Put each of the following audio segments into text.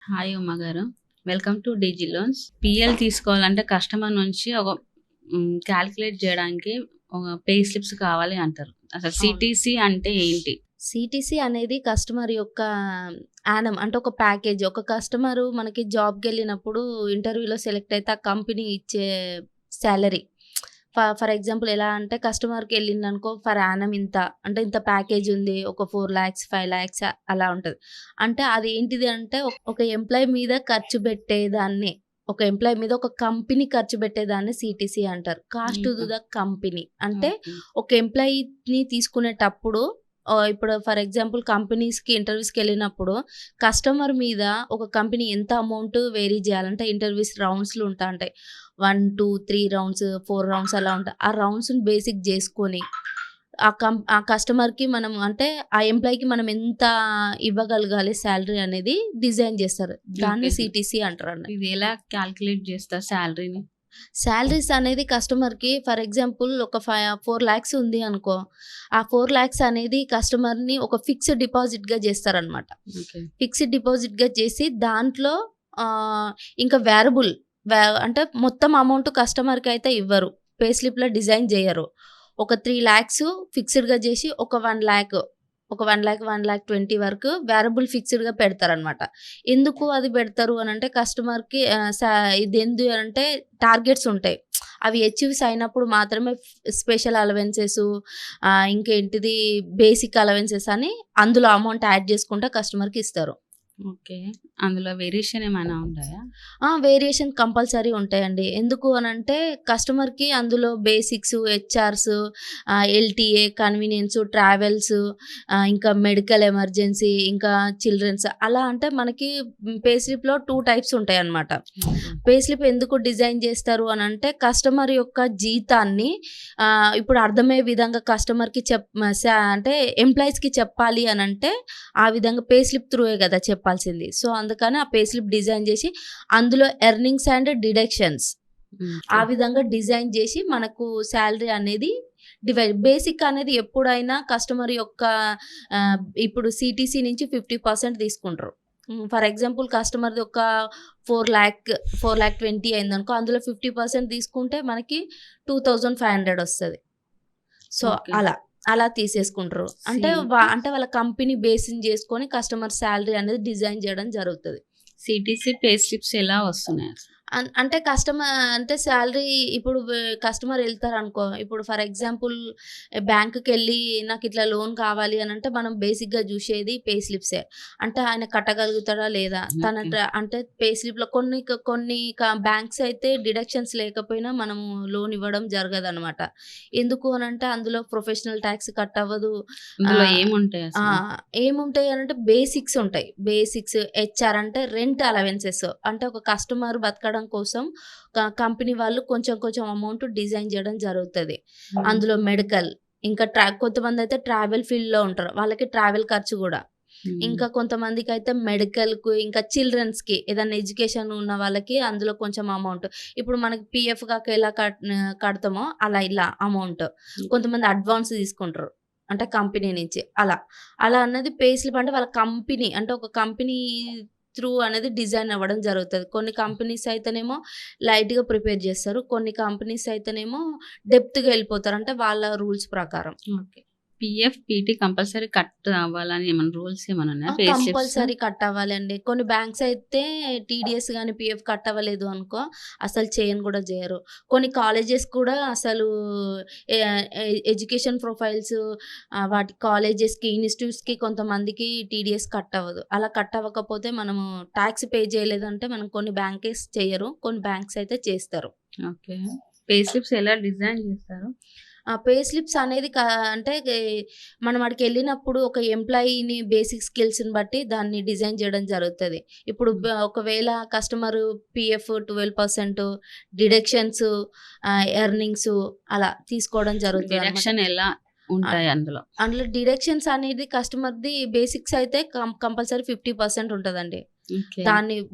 Hi Uma garu. Welcome to DG loans. PL తీసుకోవాలంటే customer నుంచి ఒక క్యాలిక్యులేట్ చేయడానికి ఒక పే స్లిప్స్ కావాలి అంటారు. అసలు అవును. సిటీసీ అంటే ఏంటి? సిటీసీ అనేది కస్టమర్ యొక్క యానం అంటే ఒక ప్యాకేజ్. ఒక కస్టమరు మనకి జాబ్‌కెళ్ళినప్పుడు ఇంటర్వ్యూలో సెలెక్ట్ అయితే ఆ కంపెనీ ఇచ్చే సాలరీ. ఫర్ ఎగ్జాంపుల్ ఎలా అంటే కస్టమర్‌కెళ్ళిందనుకో ఫర్ యానం ఇంత అంటే ఇంత ప్యాకేజ్ ఉంది. ఒక 4,00,000, 5,00,000 అలా ఉంటది. అంటే అది ఏంటిది అంటే ఒక ఎంప్లాయీ మీద ఖర్చు పెట్టేదాన్ని ఒక ఎంప్లాయీ మీద ఒక కంపెనీ ఖర్చు పెట్టేదాన్ని సిటీసీ అంటారు. Cost to the company. అంటే ఓకే. ఒక ఎంప్లాయీని తీసుకునేటప్పుడు ఇప్పుడు ఫర్ ఎగ్జాంపుల్ కంపెనీస్‌కి ఇంటర్వ్యూస్‌కెళ్ళినప్పుడు కస్టమర్ మీద ఒక కంపెనీ ఎంత అమౌంట్ వేరీ చేయాలంటే ఇంటర్వ్యూస్ రౌండ్స్‌లు ఉంటాయి. 1, 2, 3 రౌండ్స్, 4 రౌండ్స్ అలా ఉంటాయి. ఆ రౌండ్స్‌ని బేసిక్ చేసుకొని ఆ కస్టమర్‌కి మనం అంటే ఆ ఎంప్లాయీకి మనం ఎంత ఇవ్వగలగాలి సాలరీ అనేది డిజైన్ చేస్తారు. దాన్ని ఓకే. సిటీసీ అంటారండి. ఇది ఎలా క్యాలిక్యులేట్ చేస్తారు సాలరీని? సాలరీస్ అనేది కస్టమర్‌కి ఫర్ ఎగ్జాంపుల్ ఒక 4,00,000 ఉంది అనుకో. ఆ 4,00,000 అనేది కస్టమర్‌ని ఒక ఫిక్స్డ్ డిపాజిట్‌గా చేస్తారనమాట. ఓకే. ఫిక్స్డ్ డిపాజిట్‌గా చేసి దాంట్లో ఆహ్, ఇంకా వేరబుల్ అంటే మొత్తం అమౌంట్ కస్టమర్‌కయితే ఇవ్వరు. పే స్లిప్‌లో డిజైన్ జేయరు. ఒక 3,00,000 ఫిక్స్డ్‌గా జేసి ఒక 1,00,000 ఒక 1,00,000, 1,20,000 వరకు వేరబుల్ ఫిక్స్డ్‌గా పెడతారనమాట. ఎందుకు అది పెడతారు అనంటే కస్టమర్‌కి ఇదెందు అంటే టార్గెట్స్ ఉంటాయి. అవి అచీవ్స్ అయినప్పుడు మాత్రమే స్పెషల్ అలవెన్సెస్ ఇంకేంటిది బేసిక్ అలవెన్సెస్ అని అందులో అమౌంట్ యాడ్ చేసుకుంటా కస్టమర్‌కి ఇస్తారు. ఓకే. అందులో వేరియేషన్ ఏమైనా ఉంటాయా? వేరియేషన్ కంపల్సరీ ఉంటాయండి. ఎందుకు అనంటే కస్టమర్‌కి అందులో basics, HRs, LTA, convenience, travels, ఇంకా మెడికల్ ఎమర్జెన్సీ, ఇంకా చిల్డ్రన్స్ అలా అంటే మనకి పే స్లిప్‌లో 2 టైప్స్ ఉంటాయన్నమాట. పే స్లిప్ ఎందుకు డిజైన్ చేస్తారు అనంటే కస్టమర్ యొక్క జీతాన్ని ఇప్పుడు అర్థమయ్యే విధంగా కస్టమర్‌కి అంటే ఎంప్లాయీస్‌కి చెప్పాలి అనంటే ఆ విధంగా పే స్లిప్ త్రూయే కదా చెప్పాల్సింది. సో, అందుకని ఆ పే స్లిప్ డిజైన్ జేసి అందులో ఎర్నింగ్స్ అండ్ డిడక్షన్స్ ఆ విధంగా డిజైన్ జేసి మనకు సాలరీ అనేది బేసిక్ అనేది ఎప్పుడైనా కస్టమర్ యొక్క ఇప్పుడు సిటీసీ నుంచి 50% తీసుకుంటారు. ఫర్ ఎగ్జాంపుల్ కస్టమర్‌ది ఒక 4,00,000, 4,20,000 అయిందనుకో అందులో 50% తీసుకుంటే మనకి 2,500 వస్తది. So, okay. అలా తీసేసుకుంటారు. సి అంటే వాళ్ళ కంపెనీ బేస్‌ని జేసుకొని కస్టమర్ సాలరీ అనేది డిజైన్ జేయడం జరుగుతది. సిటీసీ పే స్లిప్స్ ఎలా వస్తున్నాయి అసలు? అంటే అంటే సాలరీ ఇప్పుడు కస్టమర్ ఎళ్తారనుకో, ఇప్పుడు ఫర్ ఎగ్జాంపుల్ బ్యాంక్‌కెళ్ళి నాకిట్లా లోన్ కావాలి అనంటే మనం బేసిక్‌గా జూశేది పే స్లిప్సే. అంటే ఆయన కట్టగలుగుతాడా లేదా? ఓకే. అంటే పే స్లిప్‌లో కొన్ని బ్యాంక్స్ అయితే డిడక్షన్స్ లేకపోయినా మనము లోన్ ఇవ్వడం జరగదనమాట. ఎందుకు అనంటే అందులో ప్రొఫెషనల్ టాక్స్ కట్ అవ్వదు. అందులో ఆహ్, ఏముంటాయి ఆ! అసలు? ఏముంటాయి అనంటే బేసిక్స్ ఉంటాయి. బేసిక్స్, హెచ్ఆర్ అంటే రెంట్ అలవెన్సెస్. అంటే ఒక కస్టమర్ బతకడం కోసం కంపెనీ వాళ్ళు కొంచెం కొంచెం అమౌంట్ డిజైన్ జేయడం జరుగుతది. అందులో మెడికల్ ఇంకా కొంతమందయితే ట్రావెల్ ఫీల్డ్‌లో ఉంటారు. వాళ్ళకి ట్రావెల్ ఖర్చు గూడా. హ్మ్. ఇంకా కొంతమందికైతే మెడికల్‌కు ఇంకా చిల్డ్రన్స్‌కి ఏదన్నా ఎడ్యుకేషన్ ఉన్న వాళ్ళకి అందులో కొంచెం అమౌంట్. ఇప్పుడు మనకి పీఎఫ్ కాక ఎలా కడతామో అలా ఇలా అమౌంట్. కొంతమంది అడ్వాన్స్ తీసుకుంటారు. అంటే కంపెనీ నుంచి అలా. అలా అన్నది పే స్లిప్ అంటే వాళ్ళ కంపెనీ అంటే ఒక కంపెనీ త్రూ అనేది డిజైన్ అవ్వడం జరుగుతది. కొన్ని కంపెనీస్ అయితేనేమో లైట్‌గా ప్రిపేర్ జేస్తారు. కొన్ని కంపెనీస్ అయితేనేమో డెప్త్‌గా ఎళ్ళిపోతారు. అంటే వాళ్ళ రూల్స్ ప్రకారం. Okay. PF, PT compulsory cut అవ్వాలని ఏమన్నా రూల్స్ ఏమన్నా ఉన్నాయా పే స్లిప్స్‌లో? కంపల్సరీ కట్ అవ్వాలండి. కొన్ని బ్యాంక్స్ అయితే టీడీఎస్ గాని, పీఎఫ్ కట్ అవ్వలేదు అనుకో అసలు చేయను గూడా జేయరు. కొన్ని కాలేజెస్ కూడా అసలు ఎ ఎ ఎడ్యుకేషన్ ప్రొఫైల్స్ వాటి కాలేజెస్‌కి, ఇన్‌స్టిట్యూట్స్‌కి కొంతమందికి టీడీఎస్ కట్ అవ్వదు. అలా కట్ అవ్వకపోతే మనము టాక్స్ పే చేయలేదంటే మనం కొన్ని బ్యాంకేస్ చెయ్యరు. కొన్ని బ్యాంక్స్ అయితే చేస్తారు. ఓకే. పే స్లిప్స్ ఎలా డిజైన్ చేస్తారు? పే స్లిప్స్ అనేది అంటే మనం ఆడికెళ్ళినప్పుడు ఒక ఎంప్లాయీని బేసిక్ స్కిల్స్‌ని బట్టి దాన్ని డిజైన్ జేయడం జరుగుతది. ఇప్పుడు ఒకవేళ కస్టమరు పీఎఫ్ 12% డిడక్షన్స్ ఎర్నింగ్స్ అలా తీసుకోవడం జరుగుతదనమాట. డిడక్షన్ ఎలా ఆహ్, ఉంటాయి అందులో? అందులో డిడక్షన్స్ అనేది కస్టమర్‌ది బేసిక్స్ అయితే కంపల్సరీ 50% ఉంటదండి. ఓకే.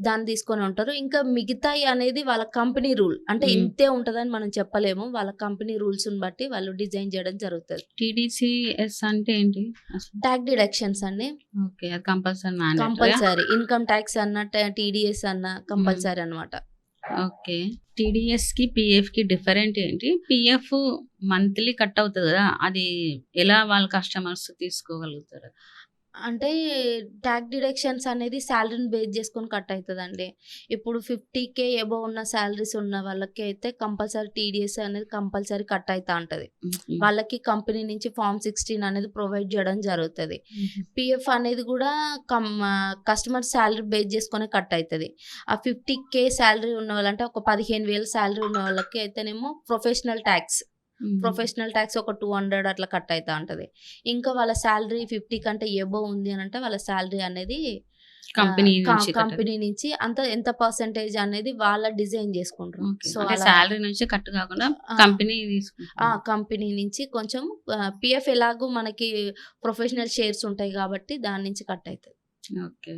దాన్ని తీసుకొని ఉంటారు. ఇంకా మిగతాయి అనేది వాళ్ళ కంపెనీ రూల్. అంటే హ్మ్. ఇంతే ఉంటదని మనం చెప్పలేము. వాళ్ళ కంపెనీ రూల్స్‌ని బట్టి వాళ్ళు డిజైన్ చేయడం జరుగుతది. టీడీసీఎస్ అంటే ఏంటి అసలు? టాక్స్ డిడక్షన్స్ అండి. ఓకే. అది కంపల్సరీ మ్యాండేటరీయా? కంపల్సరీ. ఇన్‌కమ్ టాక్స్ అన్నా, టీడీఎస్ అన్నా హ్మ్. కంపల్సరీ అన్నమాట. ఓకే. టీడీఎస్‌కి, పీఎఫ్‌కి డిఫరెంట్ ఏంటి? పీఎఫ్ మంత్లీ కట్ అవుతది గదా! అది ఎలా వాళ్ళ కస్టమర్స్ తీసుకోగలుగుతారు? అంటే టాక్స్ డిడక్షన్స్ అనేది సాలరీని బేస్ చేసుకొని కట్ అయితదండి. ఇప్పుడు 50,000 అబోవ్ ఉన్న సాలరీస్ ఉన్న వాళ్ళకి అయితే కంపల్సరీ టీడీఎస్ అనేది కంపల్సరీ కట్ అయితా ఉంటది. హుహు. వాళ్ళకి కంపెనీ నుంచి ఫార్మ్ 16 అనేది ప్రొవైడ్ చేయడం జరుగుతది. హుహు. పీఎఫ్ అనేది కూడా కస్టమర్ సాలరీ బేస్ చేసుకొని కట్ అయితది. ఆ 50,000 సాలరీ ఉన్న వాళ్ళంటే ఒక 15,000 సాలరీ ఉన్న వాళ్ళకి అయితేనేమో ప్రొఫెషనల్ ట్యాక్స్ ఒక 200 అట్లా కట్ అయితా ఉంటది. ఇంకా వాళ్ళ సాలరీ 50 కంటే అబోవ్ ఉంది అనంటే వాళ్ళ సాలరీ అనేది కంపెనీ నుంచి కట్ కంపెనీ నుంచి ఎంత పర్సెంటేజ్ అనేది వాళ్ళ డిజైన్ చేసుకుంటారు. ఓకే. సో, అంటే అలా సాలరీ నుంచి కట్ కాకుండా ఆ! కంపెనీ తీసుకుంటుంది. కంపెనీ నుంచి కొంచెం పీఎఫ్ ఎలాగో మనకి ప్రొఫెషనల్ షేర్స్ ఉంటాయి కాబట్టి దాని నుంచి కట్ అయితది. ఓకే.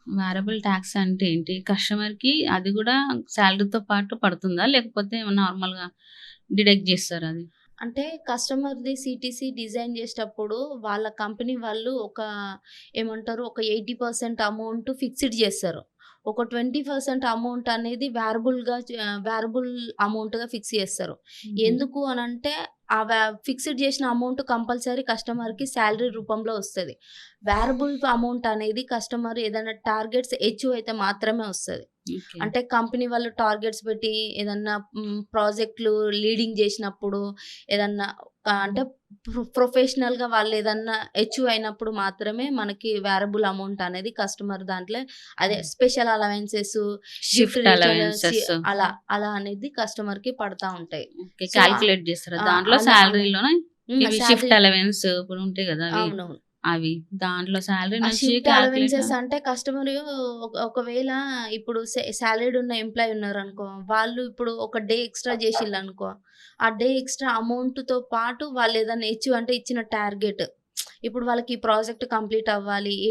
వేరియబుల్ టాక్స్ అంటే ఏంటి? కస్టమర్‌కి అది గూడా సాలరీతో పాటు పడుతుందా? లేకపోతే నార్మల్‌గా డిడక్ట్ జేస్తారా అది? అంటే కస్టమర్‌ది సీటీసీ డిజైన్ చేసేటప్పుడు వాళ్ళ కంపెనీ వాళ్ళు ఏమంటారు ఒక 80% అమౌంట్ ఫిక్స్‌డ్ చేస్తారు. ఒక 20% అమౌంట్ అనేది వేరబుల్ అమౌంట్‌గా ఫిక్స్ చేస్తారు. హుహు. ఎందుకు అనంటే ఆ ఫిక్స్‌డ్ చేసిన అమౌంట్ కంపల్సరీ కస్టమర్‌కి సాలరీ రూపంలో వస్తది. వేరబుల్ అమౌంట్ అనేది కస్టమర్ ఏదైనా టార్గెట్స్ అచీవ్ అయితే మాత్రమే వస్తది. ఓకే. అంటే కంపెనీ వాళ్ళు టార్గెట్స్ పెట్టి ఏదన్నా ప్రాజెక్ట్‌లు లీడింగ్ చేసినప్పుడు ఏదన్నా అంటే ప్రొఫెషనల్‌గా వాళ్ళు ఏదన్నా అచీవ్ అయినప్పుడు మాత్రమే మనకి వేరబుల్ అమౌంట్ అనేది కస్టమర్ దాంట్లో అదే special allowances, gift shift return allowances. అలా అనేది కస్టమర్‌కి పడతా ఉంటాయి. ఓకే. సో, క్యాలిక్యులేట్ జేస్తారా? దాంట్లో అలా సాలరీలోనే ఇవి సాలరీ షిఫ్ట్ అలవెన్స్ ఇప్పుడు ఉంటాయి గదా! అవునవును. అవి దాంట్లో సాలరీ ఆ నుంచి షిఫ్ట్ క్యాలిక్యులేట్ అలవెన్సెస్ అంటే కస్టమరు ఒకవేళ ఇప్పుడు సాలరీడ్ ఉన్న ఎంప్లాయీ ఉన్నారనుకో, వాళ్ళు ఇప్పుడు ఒక డే ఎక్స్‌ట్రా చేసిల్లనుకో, ఆ డే ఎక్స్‌ట్రా అమౌంట్‌తో పాటు వాళ్ళేదన్నా అచీవ్ అంటే ఇచ్చిన టార్గెట్. ఇప్పుడు వాళ్ళకి ఈ ప్రాజెక్ట్ కంప్లీట్ అవ్వాలి. ఈ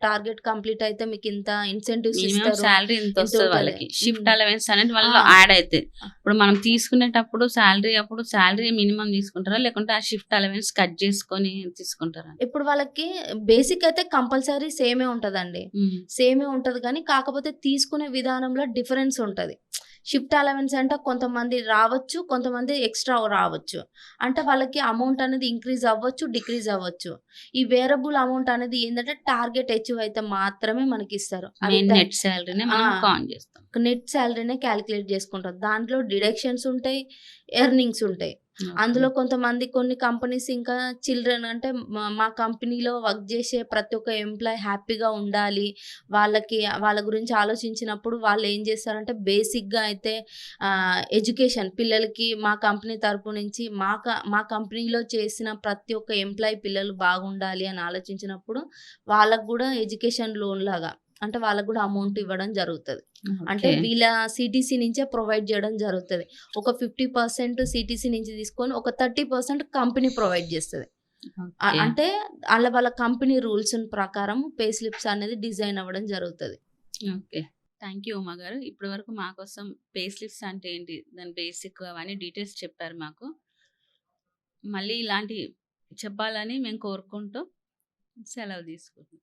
టార్గెట్ కంప్లీట్ అయితే మీకింత ఇన్సెంటివ్స్ మినిమమ్ ఇస్తారు. సాలరీ ఇంతొస్తది ఇంతుంటది. వాళ్ళకి. షిఫ్ట్ అలవెన్స్ అనేది ఆ! వాళ్ళలో యాడ్ అయితాయి. ఇప్పుడు మనం తీసుకునేటప్పుడు సాలరీ మినిమమ్ తీసుకుంటారా? లేకుంటే ఆ షిఫ్ట్ అలవెన్స్ కట్ చేసుకొని తీసుకుంటారా? ఇప్పుడు వాళ్ళకి బేసిక్ అయితే కంపల్సరీ సేమే ఉంటదండి. హ్మ్. సేమే ఉంటది కానీ, కాకపోతే తీసుకునే విధానంలో డిఫరెన్స్ ఉంటది. షిఫ్ట్ అలవెన్స్ అంటే కొంతమంది రావచ్చు, కొంతమంది ఎక్స్‌ట్రా రావచ్చు. అంటే వాళ్ళకి అమౌంట్ అనేది ఇంక్రీజ్ అవ్వచ్చు, డిక్రీజ్ అవ్వచ్చు. ఈ వేరియబుల్ అమౌంట్ అనేది ఏందంటే టార్గెట్ అచీవ్ అయితే మాత్రమే మనకిస్తారు. అది మెయిన్ నెట్ సాలరీనే ఆ! మనం కౌంట్ చేస్తాం. నెట్ సాలరీనే కాలిక్యులేట్ చేసుకుంటాం. దాంట్లో డిడక్షన్స్ ఉంటాయి, ఎర్నింగ్స్ ఉంటాయి. ఓకే. అందులో కొన్ని కంపెనీస్ ఇంకా చిల్డ్రన్ అంటే మా కంపెనీలో వర్క్ చేసే ప్రతి ఒక్క ఎంప్లాయీ హ్యాపీగా ఉండాలి. వాళ్ళ గురించి ఆలోచించినప్పుడు వాళ్ళేం చేస్తారంటే బేసిక్‌గా అయితే ఎడ్యుకేషన్ పిల్లలకి మా కంపెనీ తరపు నుంచి మా కంపెనీలో చేసిన ప్రతి ఒక్క ఎంప్లాయీ పిల్లలు బాగుండాలి అని ఆలోచించినప్పుడు వాళ్ళకి గూడా ఎడ్యుకేషన్ లోన్ లాగా అంటే వాళ్ళకి గూడా అమౌంట్ ఇవ్వడం జరుగుతది. అంటే ఓకే. వీళ్ళ సీటీసీ నుంచే ప్రొవైడ్ చేయడం జరుగుతది. ఒక 50% సీటీసీ నుంచి తీసుకొని ఒక 30% కంపెనీ ప్రొవైడ్ చేస్తది. ఓకే. అంటే వాళ్ళ కంపెనీ రూల్స్ ప్రకారం పే స్లిప్స్ అనేది డిజైన్ అవ్వడం జరుగుతది. ఓకే. థాంక్ యూ ఉమా గారు. ఇప్పటి వరకు మా కోసం పే స్లిప్స్ అంటే ఏంటి? దాని బేసిక్ అవన్నీ డీటెయిల్స్ చెప్పారు మాకు. మళ్ళీ ఇలాంటివి చెప్పాలని మేము కోరుకుంటూ సెలవు తీసుకుంటున్నాం.